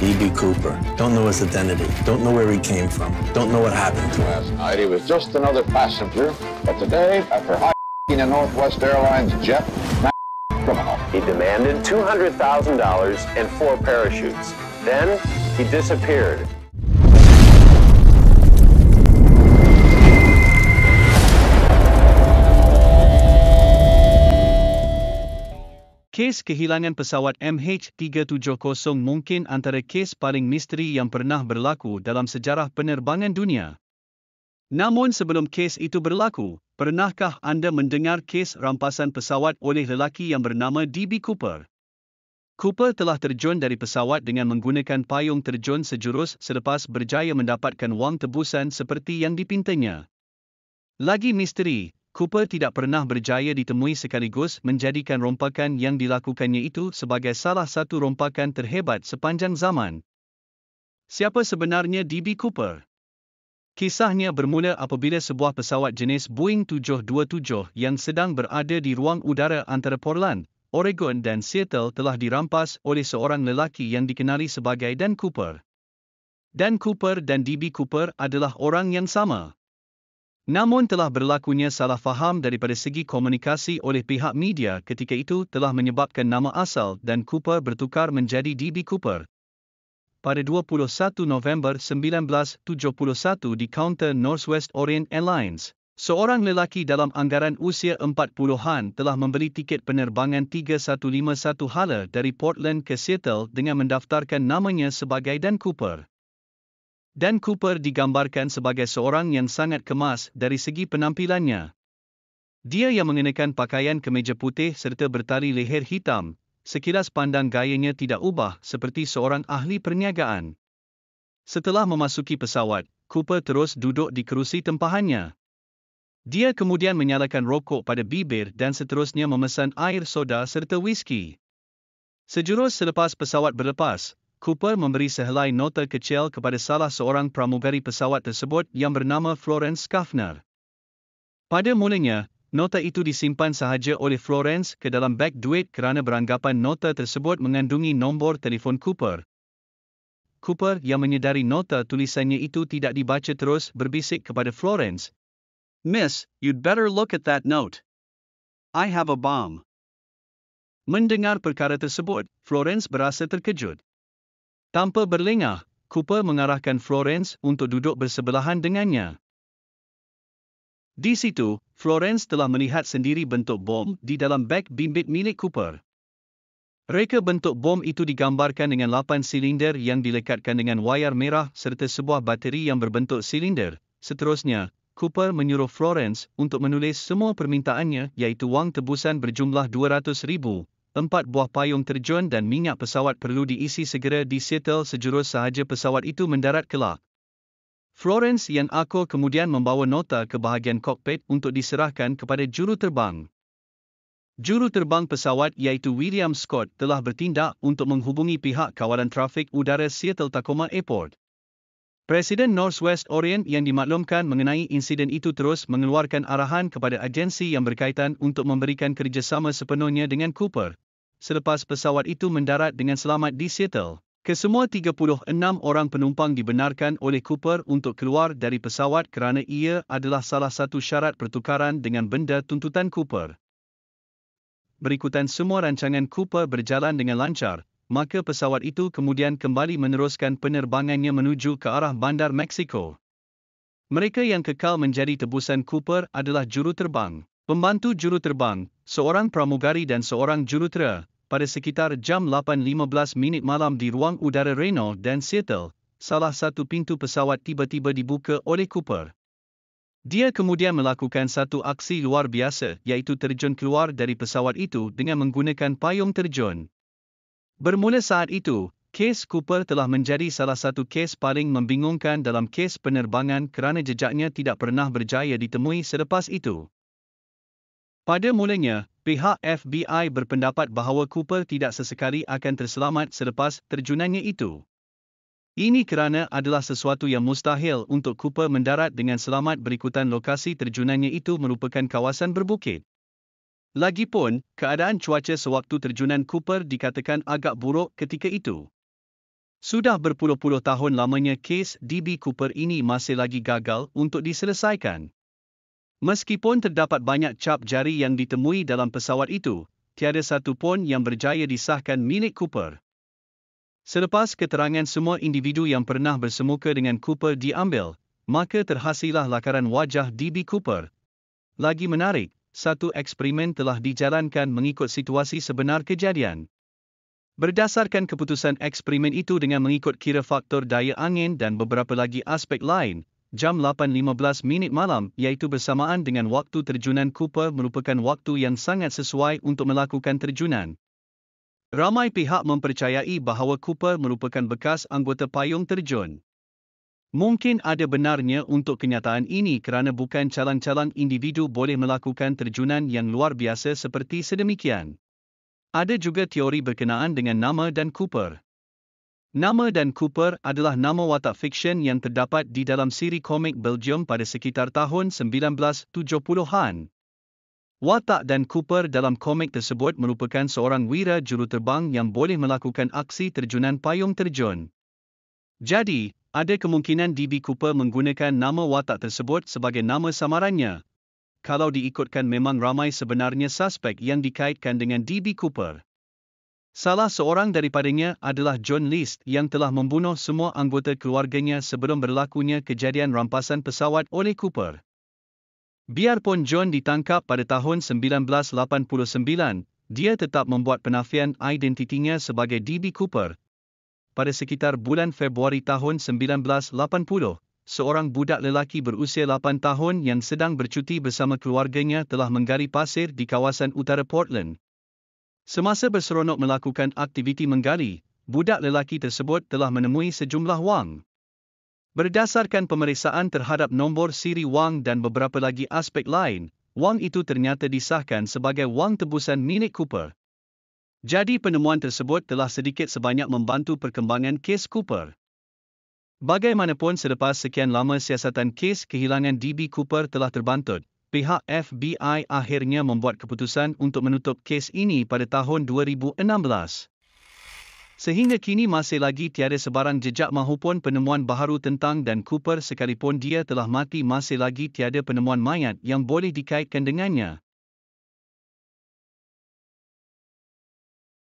D.B. Cooper. Don't know his identity. Don't know where he came from. Don't know what happened to him. Last night he was just another passenger, but today, after hijacking a Northwest Airlines jet, criminal. He demanded $200,000 and 4 parachutes. Then he disappeared. Kes kehilangan pesawat MH370 mungkin antara kes paling misteri yang pernah berlaku dalam sejarah penerbangan dunia. Namun sebelum kes itu berlaku, pernahkah anda mendengar kes rampasan pesawat oleh lelaki yang bernama D.B. Cooper? Cooper telah terjun dari pesawat dengan menggunakan payung terjun sejurus selepas berjaya mendapatkan wang tebusan seperti yang dipintanya. Lagi misteri, Cooper tidak pernah berjaya ditemui sekaligus menjadikan rompakan yang dilakukannya itu sebagai salah satu rompakan terhebat sepanjang zaman. Siapa sebenarnya D.B. Cooper? Kisahnya bermula apabila sebuah pesawat jenis Boeing 727 yang sedang berada di ruang udara antara Portland, Oregon dan Seattle telah dirampas oleh seorang lelaki yang dikenali sebagai Dan Cooper. Dan Cooper dan D.B. Cooper adalah orang yang sama. Namun telah berlakunya salah faham daripada segi komunikasi oleh pihak media ketika itu telah menyebabkan nama asal Dan Cooper bertukar menjadi D.B. Cooper. Pada 21 November 1971 di kaunter Northwest Orient Airlines, seorang lelaki dalam anggaran usia 40-an telah membeli tiket penerbangan 3151 hala dari Portland ke Seattle dengan mendaftarkan namanya sebagai Dan Cooper. Dan Cooper digambarkan sebagai seorang yang sangat kemas dari segi penampilannya. Dia yang mengenakan pakaian kemeja putih serta bertali leher hitam, sekilas pandang gayanya tidak ubah seperti seorang ahli perniagaan. Setelah memasuki pesawat, Cooper terus duduk di kerusi tempahannya. Dia kemudian menyalakan rokok pada bibir dan seterusnya memesan air soda serta whisky. Sejurus selepas pesawat berlepas, Cooper memberi sehelai nota kecil kepada salah seorang pramugari pesawat tersebut yang bernama Florence Schaffner. Pada mulanya, nota itu disimpan sahaja oleh Florence ke dalam beg duit kerana beranggapan nota tersebut mengandungi nombor telefon Cooper. Cooper yang menyedari nota tulisannya itu tidak dibaca terus berbisik kepada Florence, "Miss, you'd better look at that note. I have a bomb." Mendengar perkara tersebut, Florence berasa terkejut. Tanpa berlengah, Cooper mengarahkan Florence untuk duduk bersebelahan dengannya. Di situ, Florence telah melihat sendiri bentuk bom di dalam beg bimbit milik Cooper. Reka bentuk bom itu digambarkan dengan 8 silinder yang dilekatkan dengan wayar merah serta sebuah bateri yang berbentuk silinder. Seterusnya, Cooper menyuruh Florence untuk menulis semua permintaannya iaitu wang tebusan berjumlah $200,000. 4 buah payung terjun dan minyak pesawat perlu diisi segera di Seattle sejurus sahaja pesawat itu mendarat kelak. Florence yang akur kemudian membawa nota ke bahagian kokpit untuk diserahkan kepada juruterbang. Juruterbang pesawat iaitu William Scott telah bertindak untuk menghubungi pihak kawalan trafik udara Seattle Tacoma Airport. Presiden Northwest Orient yang dimaklumkan mengenai insiden itu terus mengeluarkan arahan kepada agensi yang berkaitan untuk memberikan kerjasama sepenuhnya dengan Cooper. Selepas pesawat itu mendarat dengan selamat di Seattle, kesemua 36 orang penumpang dibenarkan oleh Cooper untuk keluar dari pesawat kerana ia adalah salah satu syarat pertukaran dengan benda tuntutan Cooper. Berikutan semua rancangan Cooper berjalan dengan lancar, maka pesawat itu kemudian kembali meneruskan penerbangannya menuju ke arah bandar Mexico. Mereka yang kekal menjadi tebusan Cooper adalah juruterbang, pembantu juruterbang, seorang pramugari dan seorang jurutera. Pada sekitar jam 8.15 malam di ruang udara Reno dan Seattle, salah satu pintu pesawat tiba-tiba dibuka oleh Cooper. Dia kemudian melakukan satu aksi luar biasa iaitu terjun keluar dari pesawat itu dengan menggunakan payung terjun. Bermula saat itu, kes Cooper telah menjadi salah satu kes paling membingungkan dalam kes penerbangan kerana jejaknya tidak pernah berjaya ditemui selepas itu. Pada mulanya, pihak FBI berpendapat bahawa Cooper tidak sesekali akan terselamat selepas terjunannya itu. Ini kerana adalah sesuatu yang mustahil untuk Cooper mendarat dengan selamat berikutan lokasi terjunannya itu merupakan kawasan berbukit. Lagipun, keadaan cuaca sewaktu terjunan Cooper dikatakan agak buruk ketika itu. Sudah berpuluh-puluh tahun lamanya kes DB Cooper ini masih lagi gagal untuk diselesaikan. Meskipun terdapat banyak cap jari yang ditemui dalam pesawat itu, tiada satu pun yang berjaya disahkan milik Cooper. Selepas keterangan semua individu yang pernah bersemuka dengan Cooper diambil, maka terhasillah lakaran wajah DB Cooper. Lagi menarik, satu eksperimen telah dijalankan mengikut situasi sebenar kejadian. Berdasarkan keputusan eksperimen itu dengan mengikut kira faktor daya angin dan beberapa lagi aspek lain, jam 8.15 malam iaitu bersamaan dengan waktu terjunan Cooper merupakan waktu yang sangat sesuai untuk melakukan terjunan. Ramai pihak mempercayai bahawa Cooper merupakan bekas anggota payung terjun. Mungkin ada benarnya untuk kenyataan ini kerana bukan calang-calang individu boleh melakukan terjunan yang luar biasa seperti sedemikian. Ada juga teori berkenaan dengan nama dan Cooper. Nama dan Cooper adalah nama watak fiksyen yang terdapat di dalam siri komik Belgium pada sekitar tahun 1970-an. Watak dan Cooper dalam komik tersebut merupakan seorang wira juruterbang yang boleh melakukan aksi terjunan payung terjun. Jadi, ada kemungkinan DB Cooper menggunakan nama watak tersebut sebagai nama samarannya. Kalau diikutkan memang ramai sebenarnya suspek yang dikaitkan dengan DB Cooper. Salah seorang daripadanya adalah John List yang telah membunuh semua anggota keluarganya sebelum berlakunya kejadian rampasan pesawat oleh Cooper. Biarpun John ditangkap pada tahun 1989, dia tetap membuat penafian identitinya sebagai DB Cooper. Pada sekitar bulan Februari tahun 1980, seorang budak lelaki berusia 8 tahun yang sedang bercuti bersama keluarganya telah menggali pasir di kawasan utara Portland. Semasa berseronok melakukan aktiviti menggali, budak lelaki tersebut telah menemui sejumlah wang. Berdasarkan pemeriksaan terhadap nombor siri wang dan beberapa lagi aspek lain, wang itu ternyata disahkan sebagai wang tebusan milik Cooper. Jadi penemuan tersebut telah sedikit sebanyak membantu perkembangan kes Cooper. Bagaimanapun selepas sekian lama siasatan kes kehilangan DB Cooper telah terbantut, pihak FBI akhirnya membuat keputusan untuk menutup kes ini pada tahun 2016. Sehingga kini masih lagi tiada sebarang jejak mahupun penemuan baharu tentang dan Cooper sekalipun dia telah mati masih lagi tiada penemuan mayat yang boleh dikaitkan dengannya.